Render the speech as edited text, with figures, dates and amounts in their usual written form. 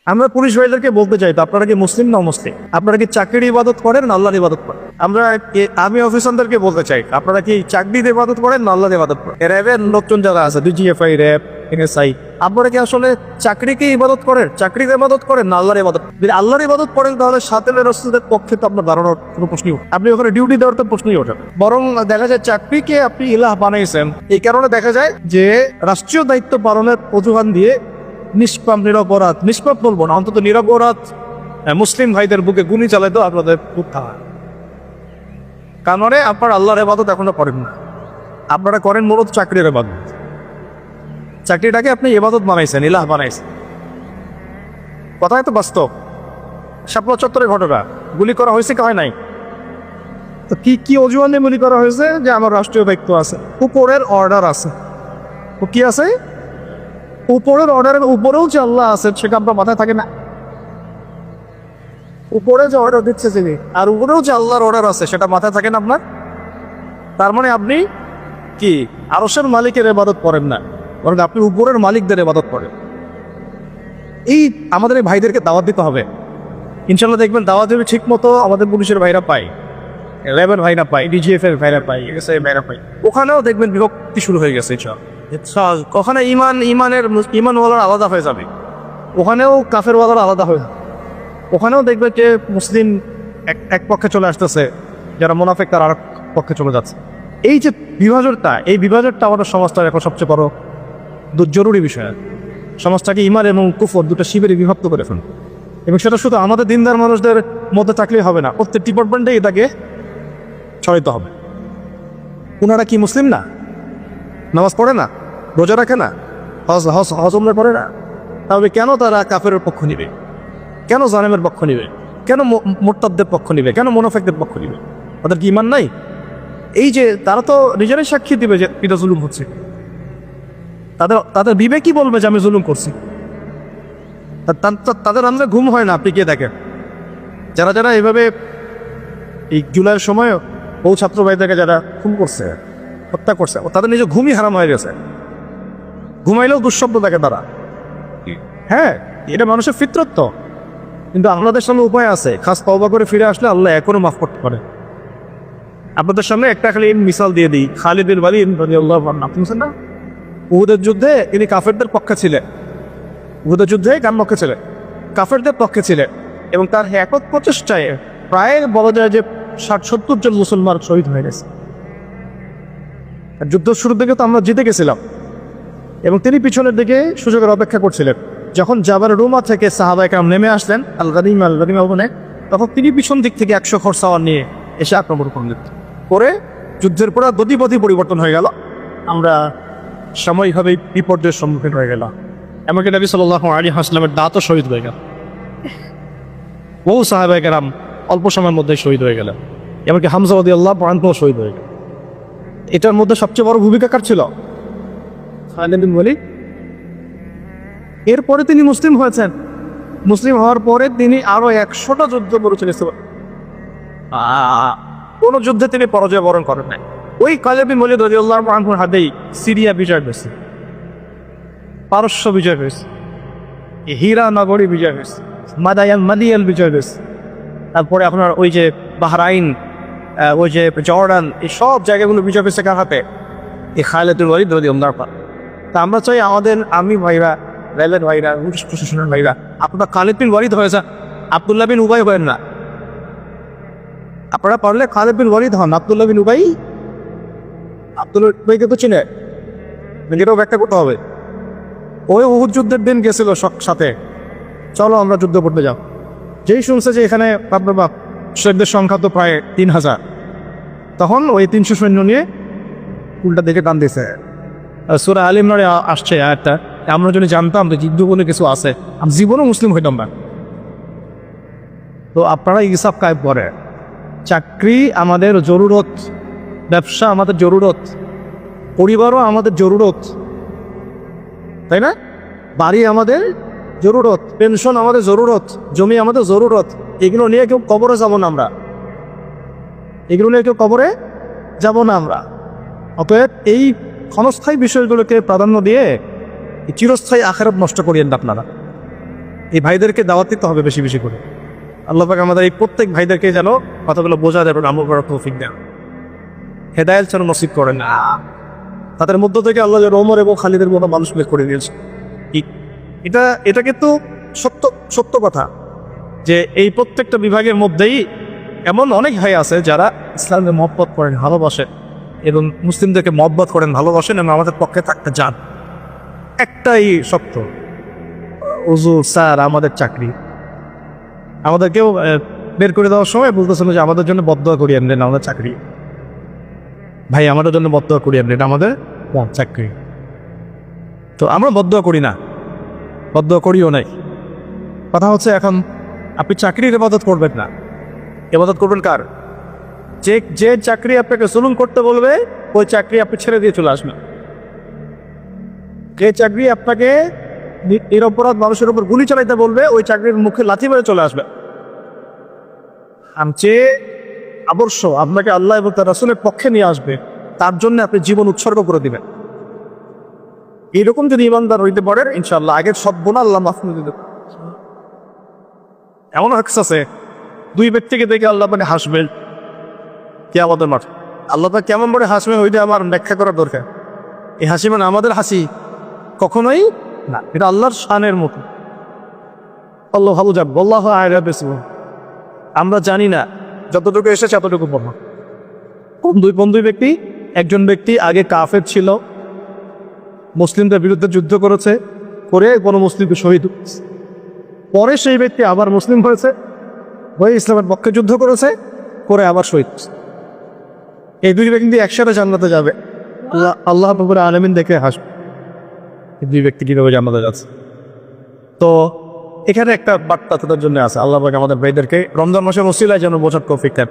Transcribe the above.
আমরা পুলিশ ভাইদেরকে বলতে চাই, তো আপনারা কি মুসলিম না মুসলিম? আপনারা কি চাকরির ইবাদত করেন না আল্লাহর ইবাদত করেন? আমরা আর্মি অফিসারদেরকে বলতে চাই, আপনারা কি চাকরির ইবাদত করেন না আল্লাহর ইবাদত করেন? র্যাবের লোকজন যারা আছে, ডিজিএফআই, র্যাব, এনএসআই, আপনারা কি আসলে চাকরিকে ইবাদত করেন, চাকরির ইবাদত করেন না আল্লাহর ইবাদত? যদি আল্লাহর ইবাদত করেন তাহলে সাতেলের রসুলের পক্ষে তো আপনার দাঁড়ানোর কোনো প্রশ্নই ওঠে, আপনি ওখানে ডিউটি দেওয়ার তো প্রশ্নই ওঠে। বরং দেখা যায় চাকরিকে আপনি ইলাহ বানাইছেন, এই কারণে দেখা যায় যে রাষ্ট্রীয় দায়িত্ব পালনের অজুহান দিয়ে নিষ্পাপ নিরপরাধ, নিষ্পাপ বলবো না, অন্তত নিরপরাধ মুসলিম ভাইদের বুকে গুলি চালাইতো আপনাদের উত্থান। কারণে আপনার আল্লাহর ইবাদত এখনো করেন না, আপনারা করেন মূলত চাকরির ইবাদত। চাকরিটাকে আপনি ইবাদত বানাইছেন, ইলাহ বানাইছেন। কথাই তো বাস্তব। শাপলা চত্বরের ঘটনা, গুলি করা হয়েছে কি হয় নাই? তো কি কি অজুহানে গুলি করা হয়েছে? যে আমার রাষ্ট্রীয় দায়িত্ব আছে, উপরের অর্ডার আছে। ও কি আছে? উপরের অর্ডারের উপরেও যে আল্লাহ আছেন সেটা আপনার মাথায় থাকে না। উপরে যে অর্ডার দিচ্ছে যিনি, আর উপরেও যে আল্লাহর অর্ডার আছে সেটা মাথায় থাকে না আপনার। তার মানে আপনি কি আরশের মালিকের ইবাদত করেন না, বরং আপনি উপরের মালিকদের ইবাদত করেন। এই আমাদের এই ভাইদেরকে দাওয়াত দিতে হবে। ইনশাল্লাহ দেখবেন দাওয়াত দেবে ঠিক মতো আমাদের পুলিশের ভাইরা পায়, র্যাবের ভাইরা পায়, ডিজিএফ এর ভাইরা পায়, এসআই ভাইরা পায়। ওখানেও দেখবেন বিভক্তি শুরু হয়ে গেছে। ওখানে ইমানওয়ালার আলাদা হয়ে যাবে, ওখানেও কাফেরওয়ালার আলাদা হয়ে যাবে। ওখানেও দেখবে যে মুসলিম এক পক্ষে চলে আসতেছে, যারা মুনাফিক তার আর পক্ষে চলে যাচ্ছে। এই যে বিভাজনটা আমাদের সমাজটার এখন সবচেয়ে বড় জরুরি বিষয়। সমাজটাকে ইমান এবং কুফর দুটো শিবিরে বিভক্ত করে ফেলুন, এবং সেটা শুধু আমাদের দিনদার মানুষদের মধ্যে থাকলেই হবে না, প্রত্যেক ডিপার্টমেন্টে এটাকে ছড়াইতে হবে। ওনারা কি মুসলিম না? নামাজ পড়ে না, রোজা রাখে না, হজ উমরা করে না? তাহলে কেন তারা কাফের পক্ষ নিবে? কেন জালেমের পক্ষ নিবে? কেন মুরতাদদের পক্ষ নিবে? কেন মুনাফিকদের পক্ষ নিবে? তাদের কি ইমান নাই? এই যে তারা তো নিজেরাই সাক্ষী দিবে যে পিতা জুলুম হচ্ছে, তাদের বিবেকই বলবে যে আমি জুলুম করছি। তাদের আমরা ঘুম হয় না। আপনি কে দেখেন যারা যারা এইভাবে এই জুলাইয়ের সময় বহু ছাত্র ভাইদেরকে যারা খুন করছে, হত্যা করছে, তাদের নিজে ঘুমই হারাম হয়ে গেছে। ঘুমাইলেও দুঃস্বপ্ন দেখে তারা। হ্যাঁ, এটা মানুষের ফিতরত তো, কিন্তু আপনাদের সামনে উপায় আছে। খাস তওবা করে ফিরে আসলে আল্লাহ এখনো মাফ করতে পারে। আপনাদের সামনে একটা খালি মিসাল দিয়ে দিই, খালিদ বিন ওয়ালিদ রাদিয়াল্লাহু আনহু, আপনি শুনছেন না? উহুদের যুদ্ধে তিনি কাফেরদের পক্ষে ছিলেন। উহুদের যুদ্ধে কার পক্ষে ছিলেন? কাফেরদের পক্ষে ছিলেন, এবং তার একক প্রচেষ্টায় প্রায় বলা যায় যে 60-70 জন মুসলমান শহীদ হয়ে গেছে। যুদ্ধ শুরুর দিকে তো আমরা জিতে গেছিলাম, এবং তিনি পিছনের দিকে সুযোগের অপেক্ষা করছিলেন। যখন জাবার রুমা থেকে সাহাবা একরাম নেমে আসলেন আল গানিমা বনে, তখন তিনি পিছন দিক থেকে 100 ঘোড়সওয়ার নিয়ে এসে আক্রমণ করলেন। করে যুদ্ধের পর গতিপথই পরিবর্তন হয়ে গেল। আমরা সাময়িকভাবে বিপর্যয়ের সম্মুখীন হয়ে গেলাম। এমনকি নবী সাল্লাল্লাহু আলাইহি ওয়াসাল্লামের দাঁতও শহীদ হয়ে গেল। বহু সাহাবা একরাম অল্প সময়ের মধ্যে শহীদ হয়ে গেলেন। এমনকি হামজা রাদিয়াল্লাহু আনহুও শহীদ হয়ে গেল। এটার মধ্যে সবচেয়ে বড় ভূমিকা কার ছিল? খালিদ বিন ওয়ালিদ। এরপরে তিনি মুসলিম হয়েছেন। মুসলিম হওয়ার পরে তিনি আরো 100টা যুদ্ধ পরিচালিত, কোন যুদ্ধে তিনি পরাজয় বরণ করেন নাই। ওই খালিদ বিন ওয়ালিদ রাদিয়াল্লাহু আনহুর হাতেই সিরিয়া বিজয় হয়েছে, পারস্য বিজয় হয়েছে, হীরা নগরী বিজয় হয়েছে, মাদিয়াল বিজয় হয়েছে। তারপরে আপনার ওই যে বাহরাইন, ওই যে জর্ডান, এই সব জায়গাগুলো বিজয় হয়েছে কার হাতে? এই খালিদ বিন ওয়ালিদ রাদিয়াল্লাহু আনহু। তা আমরা চাই আমাদের আর্মি ভাইরা, রেলের ভাইরা, পুলিশ প্রশাসনের ভাইরা, আপনারা খালিদ বিন ওয়ালিদ হয়ে যান, আব্দুল্লাহ বিন উবাই হবেন না। আপনারা পারলে খালিদ বিন ওয়ালিদ হন। আব্দুল্লাহ বিন উবাইকে তো চিনে, এটাও ব্যাখ্যা করতে হবে। ওই উহুদ যুদ্ধের দিন গেছিল সাথে, চলো আমরা যুদ্ধ করতে যাও। যেই শুনছে যে এখানে আপনার শহীদদের সংখ্যা তো প্রায় 3000, তখন ওই 300 সৈন্য নিয়ে উল্টা দিকে টান দিয়েছে। সূরা আল ইমরানে আসছে আয়াতটা, আমরা যদি জানতাম যে যুদ্ধ বলে কিছু আছে, আমি জীবনও মুসলিম হইতাম না। তো আপনারা হিসাব কায়েম করে, চাকরি আমাদের জরুরত, ব্যবসা আমাদের জরুরত, পরিবারও আমাদের জরুরত, তাই না? বাড়ি আমাদের জরুরত, পেনশন আমাদের জরুরত, জমি আমাদের জরুরত। এগুলো নিয়ে কেউ কবরে যাব না আমরা, এগুলো নিয়ে কেউ কবরে যাব না আমরা। অতএব এই ক্ষণস্থায়ী বিষয়গুলোকে প্রাধান্য দিয়ে চিরস্থায়ী আখিরাত নষ্ট করিয়েন না আপনারা। এই ভাইদেরকে দাওয়াত দিতে হবে বেশি বেশি করে। আল্লাহ পাক আমাদের এই প্রত্যেক ভাইদেরকে যেন কথাগুলো বোঝা যাবে, আমল করার তৌফিক দেন, হেদায়েত যেন নসিব করেন। তাদের মধ্য থেকে আল্লাহ যেন ওমর এবং খালিদের মতো মানুষ বের করে দিয়েছে। এটা কিন্তু সত্য সত্য কথা যে এই প্রত্যেকটা বিভাগের মধ্যেই এমন অনেক ভাই আছে যারা ইসলামকে মহব্বত করেন, ভালোবাসেন এবং মুসলিমদেরকে মহব্বত করেন, ভালোবাসেন এবং আমাদের পক্ষে থাকতে চান। একটাই সত্য, হুজুর স্যার আমাদের চাকরি, আমাদেরকেও বের করে দেওয়ার সময় বলতেছিল যে আমাদের জন্য বদদোয়া করিয়ে আনলেন, আমাদের চাকরি ভাই, আমাদের জন্য বদদোয়া করিয়ে আনলেন, আমাদের চাকরি। তো আমরা বদদোয়া করি না, বদদোয়া করিও নাই। কথা হচ্ছে এখন আপনি চাকরির ইবাদত করবেন না, ইবাদত করবেন কার? যে চাকরি আপনাকে জুলুম করতে বলবে ওই চাকরি আপনি ছেড়ে দিয়ে চলে আসবেন। যে চাকরি আপনাকে নিরপরাধ মানুষের উপর গুলি চালাইতে বলবে ওই চাকরির মুখে লাথি মেরে চলে আসবে। যে আদর্শ আপনাকে আল্লাহ এবং তার রাসূলের পক্ষে নিয়ে আসবে তার জন্য আপনি জীবন উৎসর্গ করে দিবেন। এইরকম যদি ইমানদার হইতে পারেন ইনশাআল্লাহ আগের সব গুনাহ আল্লাহ মাফ করে দিবেন। এমন আছে দুই ব্যক্তিকে দেখে আল্লাহ মানে হাসবেন কিয়ামতের মাঠে। আল্লাহ পাক কেমন করে হাসবেন ওইটা আমার ব্যাখ্যা করার দরকার। এই হাসি মানে আমাদের হাসি কখনোই না, এটা আল্লাহর শানের মতো। আল্লাহ ভালো যাক, আল্লাহু আ'লাম বিসমিল্লাহ। আমরা জানি না, যতটুকু এসেছে এতটুকু বললাম। দুই ব্যক্তি, একজন ব্যক্তি আগে কাফের ছিল, মুসলিমদের বিরুদ্ধে যুদ্ধ করেছে, করে কোনো মুসলিমকে শহীদ করেছে। পরে সেই ব্যক্তি আবার মুসলিম হয়েছে, হয়ে ইসলামের পক্ষে যুদ্ধ করেছে, করে আবার শহীদ হয়েছে। এই দুই ব্যক্তি একসাথে জান্নাতে যাবে, আল্লাহ রাব্বুল আলামিন দেখে হাসবে এই দুই ব্যক্তি কীভাবে জান্নাতে যাচ্ছে। তো এখানে একটা বার্তা তাদের জন্য আছে। আল্লাহ পাক আমাদের ভাইদেরকে রমজান মাসের ওসিলায় যেন বোঝার তৌফিক দেন।